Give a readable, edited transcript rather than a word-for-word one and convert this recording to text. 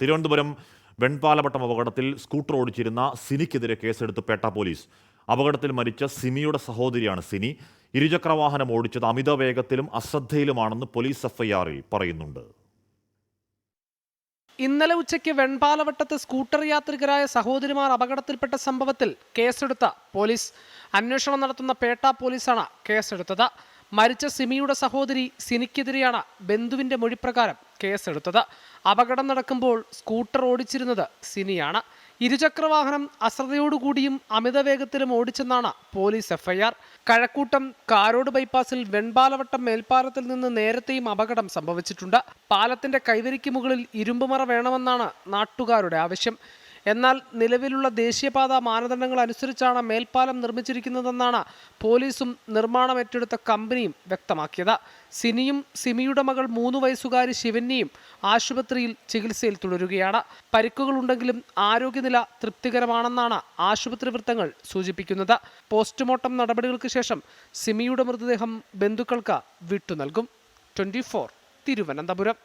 തിരുവനന്തപുരം വെൺപാലവട്ടം അപകടത്തിൽ സ്കൂട്ടർ ഓടിച്ചിരുന്ന സിനിക്കെതിരെ കേസെടുത്ത് പേട്ട പോലീസ്. അപകടത്തിൽ മരിച്ച സിമിയുടെ സഹോദരിയാണ് സിനി. ഇരുചക്രവാഹനം ഓടിച്ചത് അമിത വേഗത്തിലും അശ്രദ്ധയിലുമാണെന്ന് പോലീസ് എഫ്ഐആറിൽ പറയുന്നുണ്ട്. ഇന്നലെ ഉച്ചയ്ക്ക് വെൺപാലവട്ടത്ത് സ്കൂട്ടർ യാത്രികരായ സഹോദരിമാർ അപകടത്തിൽപ്പെട്ട സംഭവത്തിൽ കേസെടുത്ത പോലീസ്. അന്വേഷണം നടത്തുന്ന പേട്ട പോലീസാണ് കേസെടുത്തത്. മരിച്ച സിമിയുടെ സഹോദരി സിനിക്കെതിരെയാണ് ബന്ധുവിന്റെ മൊഴിപ്രകാരം കേസെടുത്തത്. അപകടം നടക്കുമ്പോൾ സ്കൂട്ടർ ഓടിച്ചിരുന്നത് സിനിയാണ്. ഇരുചക്രവാഹനം അശ്രദ്ധയോടുകൂടിയും അമിത വേഗത്തിലും ഓടിച്ചെന്നാണ് പോലീസ് എഫ്ഐആർ. കഴക്കൂട്ടം കാരോട് ബൈപ്പാസിൽ വെൺപാലവട്ടം മേൽപ്പാലത്തിൽ നിന്ന് നേരത്തെയും അപകടം സംഭവിച്ചിട്ടുണ്ട്. പാലത്തിന്റെ കൈവരിക്ക് മുകളിൽ ഇരുമ്പുമറ വേണമെന്നാണ് നാട്ടുകാരുടെ ആവശ്യം. എന്നാൽ നിലവിലുള്ള ദേശീയപാത മാനദണ്ഡങ്ങൾ അനുസരിച്ചാണ് മേൽപ്പാലം നിർമ്മിച്ചിരിക്കുന്നതെന്നാണ് പോലീസും നിർമ്മാണം ഏറ്റെടുത്ത കമ്പനിയും വ്യക്തമാക്കിയത്. സിനിയും സിമിയുടെ മകൾ 3 വയസ്സുകാരി ശിവന്യയും ആശുപത്രിയിൽ ചികിത്സയിൽ തുടരുകയാണ്. പരിക്കുകളുണ്ടെങ്കിലും ആരോഗ്യനില തൃപ്തികരമാണെന്നാണ് ആശുപത്രി വൃത്തങ്ങൾ സൂചിപ്പിക്കുന്നത്. പോസ്റ്റ്മോർട്ടം നടപടികൾക്ക് ശേഷം സിമിയുടെ മൃതദേഹം ബന്ധുക്കൾക്ക് വിട്ടു നൽകും. 24 തിരുവനന്തപുരം.